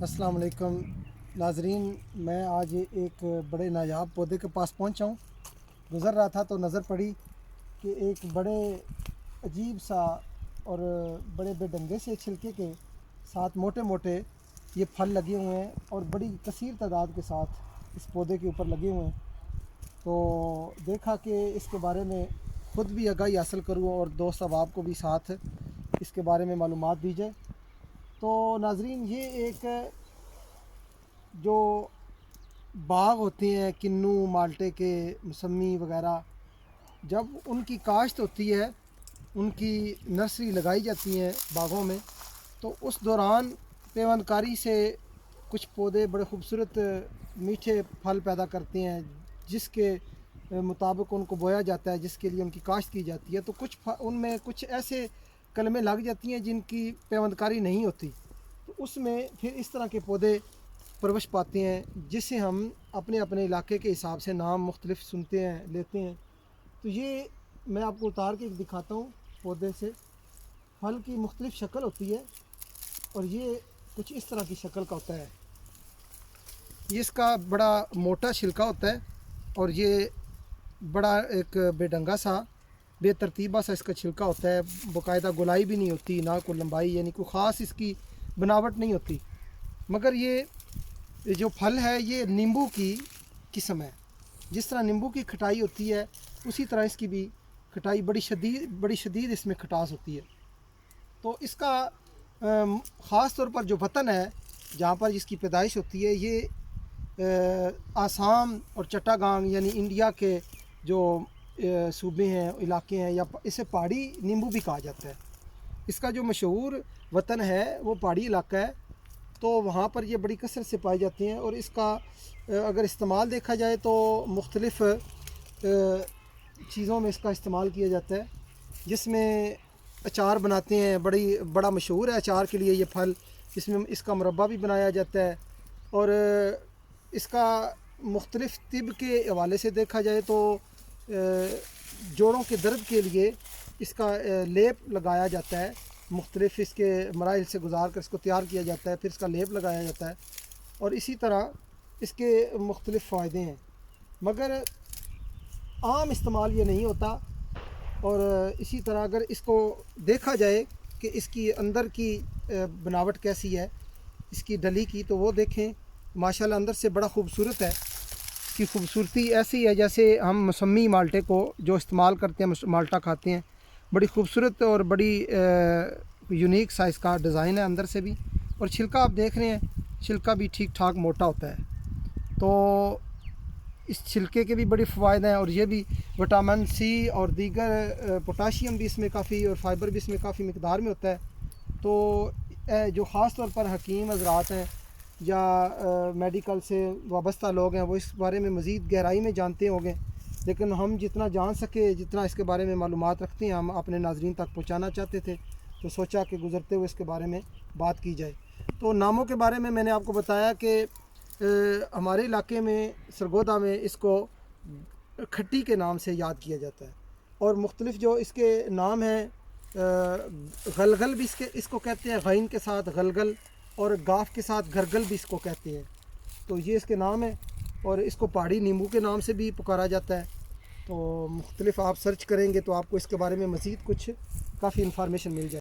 अस्सलाम वालेकुम नाजरीन, मैं आज एक बड़े नायाब पौधे के पास पहुंचा हूं। गुज़र रहा था तो नज़र पड़ी कि एक बड़े अजीब सा और बड़े बेढंगे से छिलके के साथ मोटे मोटे ये फल लगे हुए हैं और बड़ी कसीर तादाद के साथ इस पौधे के ऊपर लगे हुए हैं। तो देखा कि इसके बारे में ख़ुद भी आगाही हासिल करूँ और दोस्त अहबाब को भी साथ इसके बारे में मालूमात दी जाए। तो नाजरीन, ये एक जो बाग होते हैं किन्नू माल्टे के, मौसमी वगैरह, जब उनकी काश्त होती है, उनकी नर्सरी लगाई जाती है बागों में, तो उस दौरान पेवंदकारी से कुछ पौधे बड़े खूबसूरत मीठे फल पैदा करते हैं, जिसके मुताबिक उनको बोया जाता है, जिसके लिए उनकी काश्त की जाती है। तो कुछ उनमें कुछ ऐसे कलमें लग जाती हैं जिनकी पेवंदकारी नहीं होती, तो उसमें फिर इस तरह के पौधे परवश पाते हैं, जिससे हम अपने अपने इलाके के हिसाब से नाम मुख्तलिफ सुनते हैं, लेते हैं। तो ये मैं आपको उतार के दिखाता हूँ। पौधे से फल की मुख्तलिफ शक्ल होती है और ये कुछ इस तरह की शक्ल का होता है। ये इसका बड़ा मोटा छिलका होता है और ये बड़ा एक बेढंगा सा बेतरतीबा सा इसका छिलका होता है। बाकायदा गोलाई भी नहीं होती, ना कोई लंबाई, यानी कोई ख़ास इसकी बनावट नहीं होती। मगर ये जो फल है ये नींबू की किस्म है। जिस तरह नींबू की खटाई होती है, उसी तरह इसकी भी खटाई बड़ी शदीद इसमें खटास होती है। तो इसका ख़ास तौर पर जो वतन है जहाँ पर इसकी पैदाइश होती है, ये आसाम और चट्टागांग यानी इंडिया के जो सूबे हैं, इलाके हैं, या इसे पहाड़ी नींबू भी कहा जाता है। इसका जो मशहूर वतन है वो पहाड़ी इलाका है, तो वहाँ पर ये बड़ी कसरत से पाई जाती हैं। और इसका अगर इस्तेमाल देखा जाए तो मुख्तलिफ़ चीज़ों में इसका इस्तेमाल किया जाता है, जिसमें अचार बनाते हैं। बड़ा मशहूर है अचार के लिए ये फल। इसमें इसका मुरब्बा भी बनाया जाता है। और इसका मुख्तलिफ़ तिब के हवाले से देखा जाए तो जोड़ों के दर्द के लिए इसका लेप लगाया जाता है। मुख्तलिफ़ इसके मराइल से गुज़ार कर इसको तैयार किया जाता है, फिर इसका लेप लगाया जाता है। और इसी तरह इसके मुख्तलिफ़ फ़ायदे हैं, मगर आम इस्तेमाल ये नहीं होता। और इसी तरह अगर इसको देखा जाए कि इसकी अंदर की बनावट कैसी है इसकी डली की, तो वो देखें माशाल्लाह अंदर से बड़ा खूबसूरत है। इसकी खूबसूरती ऐसी है जैसे हम मौसमी माल्टे को जो इस्तेमाल करते हैं, माल्टा खाते हैं, बड़ी खूबसूरत और बड़ी यूनिक साइज़ का डिज़ाइन है अंदर से भी। और छिलका आप देख रहे हैं, छिलका भी ठीक ठाक मोटा होता है। तो इस छिलके के भी बड़े फ़ायदे हैं। और ये भी विटामिन सी और दीगर पोटाशियम भी इसमें काफ़ी, और फाइबर भी इसमें काफ़ी मिकदार में होता है। तो जो ख़ास तौर पर हकीम हज़रात हैं या मेडिकल से वाबस्ता लोग हैं, वो इस बारे में मज़ीद गहराई में जानते होंगे, लेकिन हम जितना जान सके, जितना इसके बारे में मालूमात रखते हैं, हम अपने नाज़रीन तक पहुंचाना चाहते थे। तो सोचा कि गुज़रते हुए इसके बारे में बात की जाए। तो नामों के बारे में मैंने आपको बताया कि हमारे इलाके में सरगोदा में इसको खट्टी के नाम से याद किया जाता है। और मुख्तलिफ़ जो इसके नाम हैं, गलगल भी इसको कहते हैं, गैन के साथ गलगल, और गाफ के साथ गरगल भी इसको कहते हैं। तो ये इसके नाम है। और इसको पहाड़ी नींबू के नाम से भी पुकारा जाता है। तो मुख्तलिफ़ आप सर्च करेंगे तो आपको इसके बारे में मज़ीद कुछ काफ़ी इन्फॉर्मेशन मिल जाए।